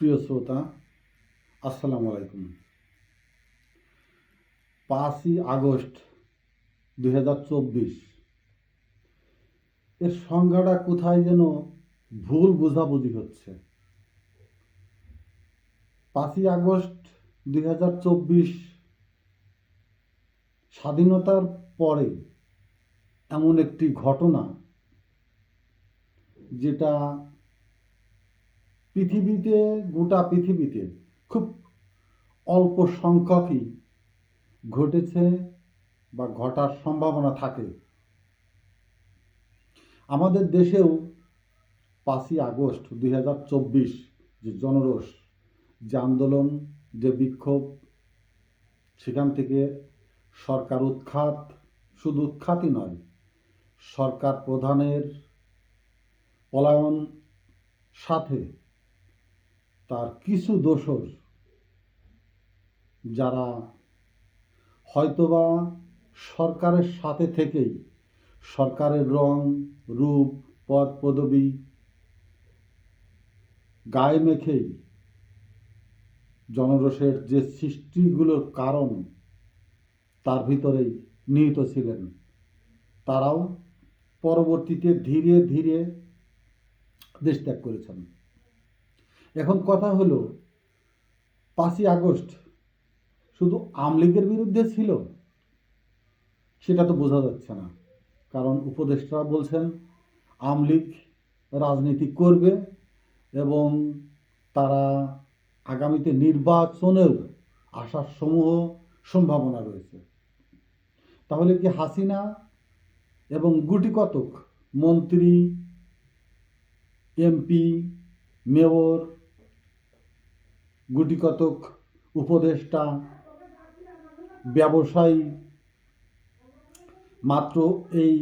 প্রিয় শ্রোতা, আসসালামু আলাইকুম। 5ই আগস্ট 2024 এর সংজ্ঞাটা কোথায় যেন ভুল বোঝাবুঝি হচ্ছে। 5ই আগস্ট 2024 স্বাধীনতার পরে এমন একটি ঘটনা যেটা গোটা পৃথিবীতে খুব অল্প সংখ্যকই ঘটেছে বা ঘটার সম্ভাবনা থাকে। আমাদের দেশেও 5ই আগস্ট 2024 যে জনরোষ, যে আন্দোলন, যে বিক্ষোভ, সেখান থেকে সরকার উৎখাত, শুধু উৎখাতই নয়, সরকার প্রধানের পলায়ন, সাথে তার কিছু দোসর যারা হয়তোবা সরকারের সাথে থেকেই সরকারের রং, রূপ, পদ পদবি গায়ে মেখেই জনরোষের যে সৃষ্টিগুলোর কারণ তার ভিতরেই নিহিত ছিলেন, তারাও পরবর্তীতে ধীরে ধীরে দেশ ত্যাগ করেছেন। এখন কথা হলো, 5ই আগস্ট শুধু আওয়ামী লীগের বিরুদ্ধে ছিল সেটা তো বোঝা যাচ্ছে না, কারণ উপদেষ্টারা বলছেন আওয়ামী লীগ রাজনীতি করবে এবং তারা আগামীতে নির্বাচনেও আসার সম্ভাবনা রয়েছে। তাহলে কি হাসিনা এবং গুটি কতক মন্ত্রী, এমপি, মেয়র, গুটি কতক উপদেষ্টা, ব্যবসায়ী, মাত্র এই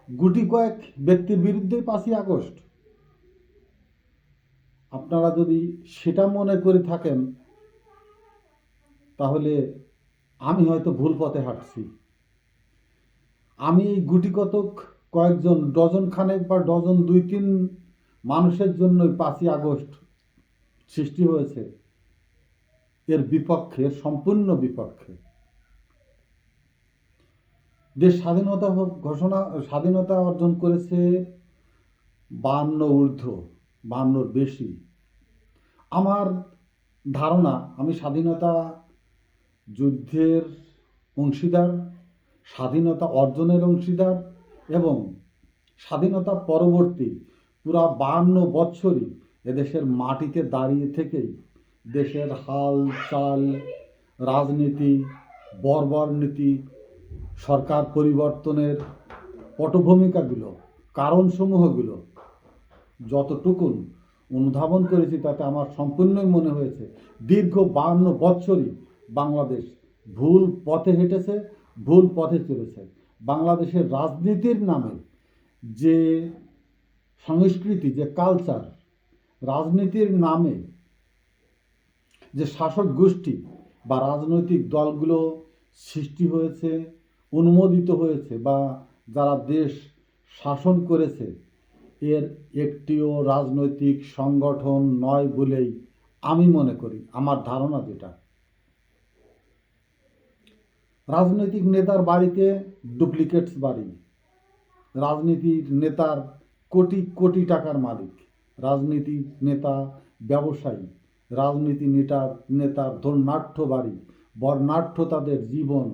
গুটি কয়েক ব্যক্তির বিরুদ্ধে 5ই আগস্ট? আপনারা যদি সেটা মনে করে থাকেন তাহলে আমি হয়তো ভুল পথে হাঁটছি। আমি এই গুটি কতক কয়েকজন, ডজন খানেক বা ডজন 2-3 মানুষের জন্যই 5ই আগস্ট সৃষ্টি হয়েছে, এর বিপক্ষে, সম্পূর্ণ বিপক্ষে। দেশ স্বাধীনতা অর্জন করেছে 52 ঊর্ধ্ব, 52 বেশি। আমার ধারণা, আমি স্বাধীনতা যুদ্ধের অংশীদার, স্বাধীনতা অর্জনের অংশীদার এবং স্বাধীনতা পরবর্তী পুরা 52 বৎসরই এদেশের মাটিতে দাঁড়িয়ে থেকেই দেশের হাল চাল, রাজনীতি, বর্বর নীতি, সরকার পরিবর্তনের পটভূমিকাগুলো, কারণসমূহগুলো যতটুকুন অনুধাবন করেছি তাতে আমার সম্পূর্ণই মনে হয়েছে দীর্ঘ 52 বৎসরই বাংলাদেশ ভুল পথে হেঁটেছে, ভুল পথে চলেছে। বাংলাদেশের রাজনীতির নামে যে সংস্কৃতি, যে কালচার, রাজনীতির নামে যে শাসক গোষ্ঠী বা রাজনৈতিক দলগুলো সৃষ্টি হয়েছে, অনুমোদিত হয়েছে বা যারা দেশ শাসন করেছে, এর একটিও রাজনৈতিক সংগঠন নয় বলেই আমি মনে করি। আমার ধারণা যেটা, রাজনৈতিক নেতার বাড়িতে ডুপ্লিকেটস বাড়ি, রাজনীতির নেতার কোটি কোটি টাকার মালিক, রাজনীতির নেতা ব্যবসায়ী, নেতার ধর্নাঢ্য বাড়ি, বর্ণাঢ্য তাদের জীবন,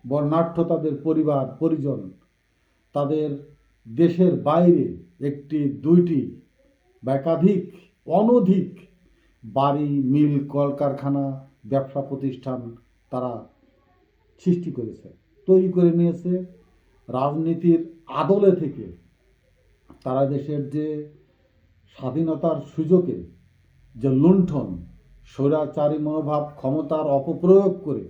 বর্ণাঢ্য তাদের পরিবার পরিজন, তাদের দেশের বাইরে একটি, দুইটি বা একাধিক, অনধিক বাড়ি, মিল, কলকারখানা, ব্যবসা প্রতিষ্ঠান তারা সৃষ্টি করেছে, তৈরি করে নিয়েছে। রাজনীতির আদলে থেকে তারা দেশের যে স্বাধীনতার সুযোগে যে লুণ্ঠন, স্বৈরাচারী মনোভাব, ক্ষমতার অপপ্রয়োগ করে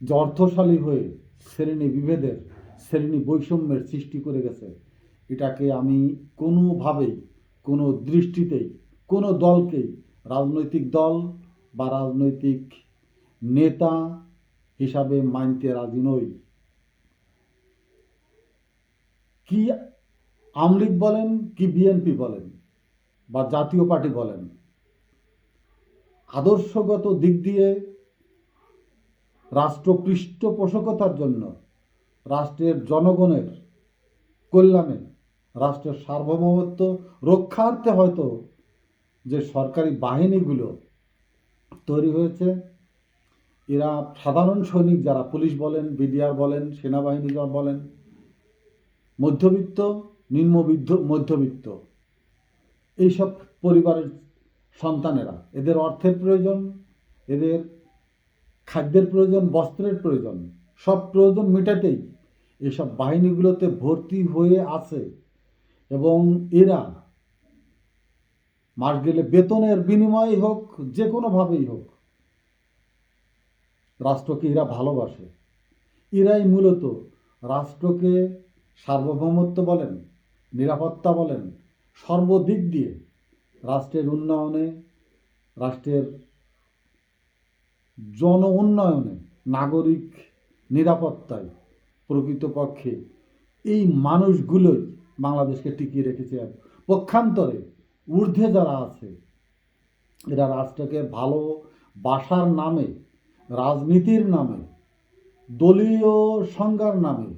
যে অর্থশালী হয়ে শ্রেণী বিভেদের, শ্রেণী বৈষম্যের সৃষ্টি করে গেছে, এটাকে আমি কোনোভাবেই, কোনো দৃষ্টিতেই, কোনো দলকেই রাজনৈতিক দল বা রাজনৈতিক নেতা হিসাবে মানতে রাজি নই। কি আওয়ামী লীগ বলেন কি বিএনপি বলেন বা জাতীয় পার্টি বলেন, আদর্শগত দিক দিয়ে রাষ্ট্র পৃষ্ঠপোষকতার জন্য, রাষ্ট্রের জনগণের কল্যাণে, রাষ্ট্রের সার্বভৌমত্ব রক্ষার্থে হয়তো যে সরকারি বাহিনীগুলো তৈরি হয়েছে, এরা সাধারণ সৈনিক যারা, পুলিশ বলেন, বিডিআর বলেন, সেনাবাহিনী বলেন, মধ্যবিত্ত, মধ্যবিত্ত এইসব পরিবারের সন্তানেরা, এদের অর্থের প্রয়োজন, এদের খাদ্যের প্রয়োজন, বস্ত্রের প্রয়োজন, সব প্রয়োজন মেটাতেই এইসব বাহিনীগুলোতে ভর্তি হয়ে আছে। এবং এরা মাস গেলে বেতনের বিনিময়ে হোক, যে কোনোভাবেই হোক, রাষ্ট্রকে এরা ভালোবাসে। এরাই মূলত রাষ্ট্রকে সার্বভৌমত্ব বলেন, নিরাপত্তা বলেন, সর্বদিক দিয়ে রাষ্ট্রের উন্নয়নে, রাষ্ট্রের জন উন্নয়নে, নাগরিক নিরাপত্তায় প্রকৃতপক্ষে এই মানুষগুলোই বাংলাদেশকে টিকিয়ে রেখেছে। পক্ষান্তরে ঊর্ধ্বে যারা আছে, এরা রাষ্ট্রকে ভালোবাসার নামে, রাজনীতির নামে, দলীয় সংজ্ঞার নামে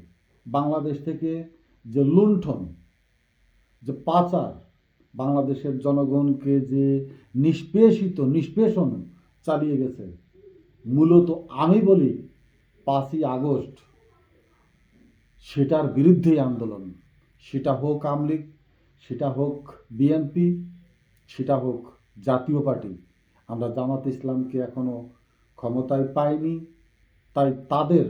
বাংলাদেশ থেকে যে লুণ্ঠন, যে পাচার, বাংলাদেশের জনগণকে যে নিষ্পেষণ চালিয়ে গেছে, মূলত আমি বলি 5ই আগস্ট সেটার বিরুদ্ধেই আন্দোলন। সেটা হোক আওয়ামী লীগ, সেটা হোক বিএনপি, সেটা হোক জাতীয় পার্টি। আমরা জামাত ইসলামকে এখনও ক্ষমতায় পাইনি, তাই তাদের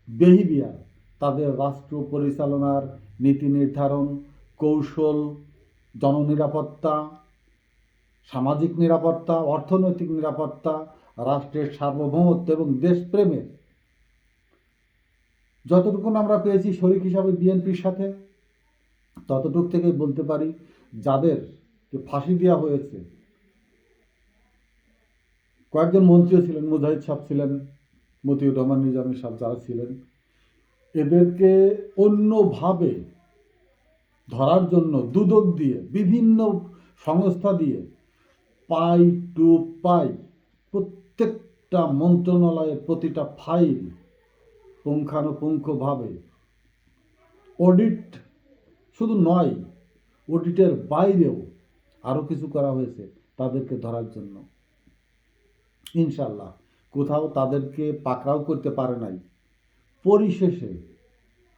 বিহেভিয়ার, তাদের রাষ্ট্র পরিচালনার নীতি নির্ধারণ, কৌশল, জননিরাপত্তা, সামাজিক নিরাপত্তা, অর্থনৈতিক নিরাপত্তা, রাষ্ট্রের সার্বভৌমত্ব এবং দেশপ্রেমের যতটুকু আমরা পেয়েছি শরিক হিসাবে বিএনপির সাথে, ততটুক থেকে বলতে পারি যাদেরকে ফাঁসি দেওয়া হয়েছে, কয়েকজন মন্ত্রীও ছিলেন, মুজাহিদ সাহেব ছিলেন, মতিউর রহমান নিজামী সাহেব যারা ছিলেন, এদেরকে অন্যভাবে ধরার জন্য দুদক দিয়ে, বিভিন্ন সংস্থা দিয়ে পাই টু পাই প্রত্যেকটা মন্ত্রণালয়ের প্রতিটা ফাইল পুঙ্খানুপুঙ্খভাবে অডিট শুধু নয়, অডিটের বাইরেও আরও কিছু করা হয়েছে তাদেরকে ধরার জন্য। ইনশাল্লাহ কোথাও তাদেরকে পাকড়াও করতে পারে নাই। পরিশেষে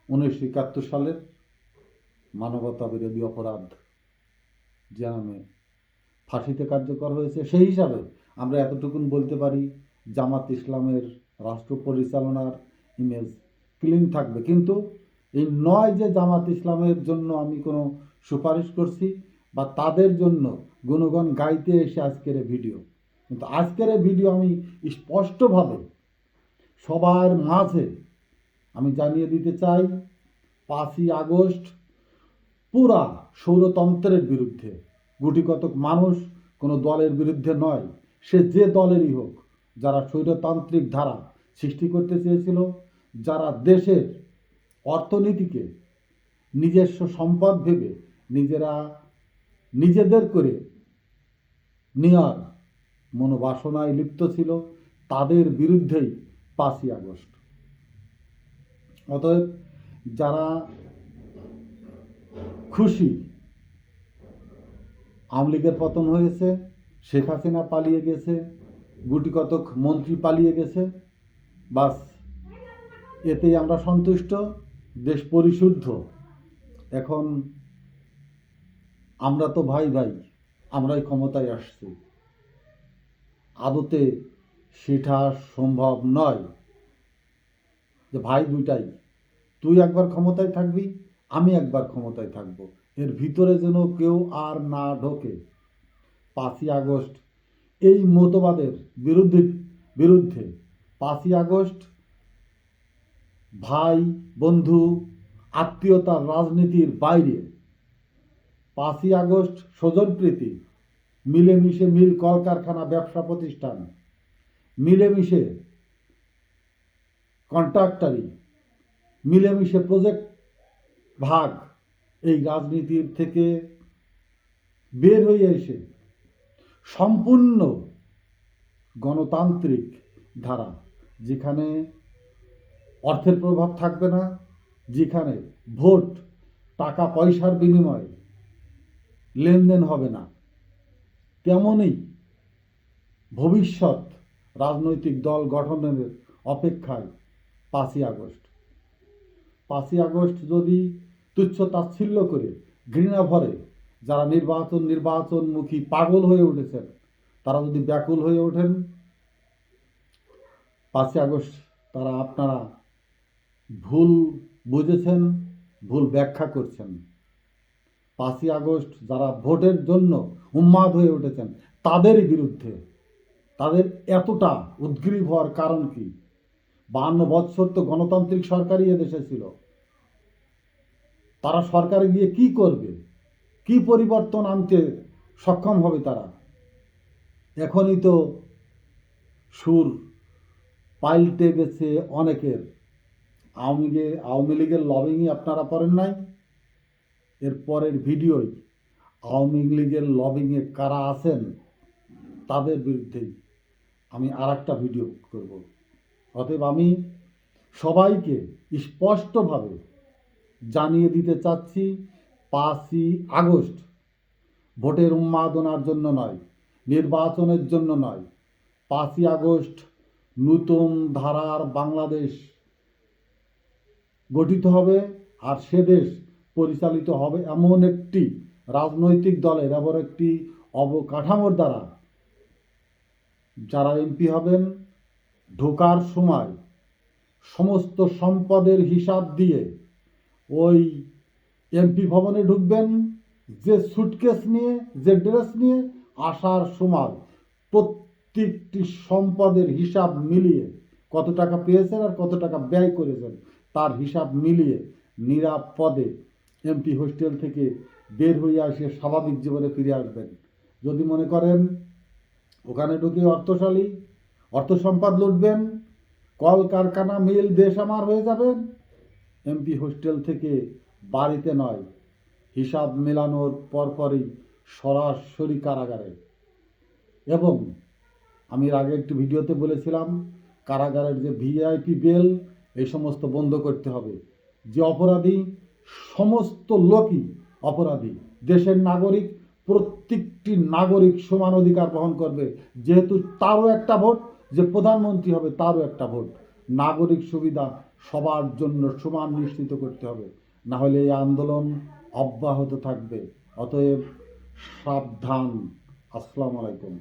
1971 সালের মানবতা বিরোধী অপরাধ যে নামে ফাঁসিতে কার্যকর হয়েছে, সেই হিসাবে আমরা এতটুকুন বলতে পারি জামাত ইসলামের রাষ্ট্র পরিচালনার ইমেজ ক্লিন থাকবে। কিন্তু এই নয় যে জামাত ইসলামের জন্য আমি কোনো সুপারিশ করছি বা তাদের জন্য গুণগান গাইতে এসে আজকের ভিডিও, কিন্তু আজকের ভিডিও আমি স্পষ্টভাবে সবার মাঝে আমি জানিয়ে দিতে চাই 5ই আগস্ট পুরা স্বৈরতন্ত্রের বিরুদ্ধে। গুটিকতক মানুষ কোনো দলের বিরুদ্ধে নয়, সে যে দলেরই হোক, যারা স্বৈরতান্ত্রিক ধারা সৃষ্টি করতে চেয়েছিল, যারা দেশের অর্থনীতিকে নিজস্ব সম্পদ ভেবে নিজেদের করে নেওয়ার মনোবাসনায় লিপ্ত ছিল, তাদের বিরুদ্ধেই 5ই আগস্ট। অতএব যারা খুশি আওয়ামী লীগের পতন হয়েছে, শেখ হাসিনা পালিয়ে গেছে, গুটিকতক মন্ত্রী পালিয়ে গেছে, বাস এতেই আমরা সন্তুষ্ট, দেশ পরিশুদ্ধ। এখন আমরা তো ভাই ভাই, আমরাই ক্ষমতায় আসছি, আদতে সেটা সম্ভব নয় যে ভাই দুইটাই, তুই একবার ক্ষমতায় থাকবি, আমি একবার ক্ষমতায় থাকব, এর ভিতরে যেন কেউ আর না ঢোকে। 5ই আগস্ট এই মতবাদের বিরুদ্ধে 5ই আগস্ট ভাই বন্ধু আত্মীয়তার রাজনীতির বাইরে, 5ই আগস্ট স্বজনপ্রীতি, মিলেমিশে মিল কলকারখানা ব্যবসা প্রতিষ্ঠান, মিলেমিশে কন্ট্রাক্টারি, মিলেমিশে প্রজেক্ট ভাগ, এই রাজনীতির থেকে বের হয়ে এসে সম্পূর্ণ গণতান্ত্রিক ধারা, যেখানে অর্থের প্রভাব থাকবে না, যেখানে ভোট টাকা পয়সার বিনিময়ে লেনদেন হবে না, তেমনই ভবিষ্যৎ রাজনৈতিক দল গঠনের অপেক্ষায় 5ই আগস্ট। 5ই আগস্ট যদি তুচ্ছ তাচ্ছিল্য করে ঘৃণা ভরে যারা নির্বাচনমুখী পাগল হয়ে উঠেছেন, তারা যদি ব্যাকুল হয়ে ওঠেন, 5ই আগস্ট তারা আপনারা ভুল বুঝেছেন, ভুল ব্যাখ্যা করছেন। 5ই আগস্ট যারা ভোটের জন্য উন্মাদ হয়ে উঠেছেন, তাদেরই বিরুদ্ধে। তাদের এতটা উদ্গ্রীব হওয়ার কারণ কি? 52 বছর তো গণতান্ত্রিক সরকারই এদেশে ছিল। তারা সরকারে গিয়ে কি করবে? কি পরিবর্তন আনতে সক্ষম হবে তারা? এখনই তো সুর পাল্টে গেছে অনেকের। আওয়ামী লীগের লবিংই আপনারা করেন নাই? এর পরের ভিডিওই আওয়ামী লীগের লবিংয়ে কারা আছেন তাদের বিরুদ্ধেই আমি আরেকটা ভিডিও করব। অতএব আমি সবাইকে স্পষ্টভাবে জানিয়ে দিতে চাচ্ছি, 5ই আগস্ট ভোটের উন্মাদনার জন্য নয়, নির্বাচনের জন্য নয়। 5ই আগস্ট নতুন ধারার বাংলাদেশ গঠিত হবে, আর সে দেশ পরিচালিত হবে এমন একটি রাজনৈতিক দলের, এমন একটি অবকাঠামোর দ্বারা। যারা এমপি হবেন, ঢোকার সময় সমস্ত সম্পদের হিসাব দিয়ে ওই এমপি ভবনে ঢুকবেন, যে সুটকেস নিয়ে, যে ড্রেস নিয়ে, আসার সময় প্রত্যেকটি সম্পদের হিসাব মিলিয়ে কত টাকা পেয়েছেন আর কত টাকা ব্যয় করেছেন তার হিসাব মিলিয়ে নিরাপদে এমপি হোস্টেল থেকে বের হয়ে আসে স্বাভাবিক জীবনে ফিরে আসবেন। যদি মনে করেন ওখানে ঢুকে অর্থশালী, অর্থ সম্পদ লুটবেন, কল কারখানা মিল দেশ আমার হয়ে যাবেন, এমপি হোস্টেল থেকে বাড়িতে নয়, হিসাব মেলানোর পরপরই সরাসরি কারাগারে। এবং আমি আগে একটি ভিডিওতে বলেছিলাম, কারাগারের যে ভিআইপি বেল, এই সমস্ত বন্ধ করতে হবে। যে অপরাধী, সমস্ত লোকই অপরাধী, দেশের নাগরিক, প্রত্যেকটি নাগরিক সমান অধিকার বহন করবে, যেহেতু তারও একটা ভোট, যে প্রধানমন্ত্রী হবে তারও একটা ভোট। নাগরিক সুবিধা সবার জন্য সমান নিশ্চিত করতে হবে, না হলে এই আন্দোলন অব্যাহত থাকবে। অতএব সাবধান। আসসালামু আলাইকুম।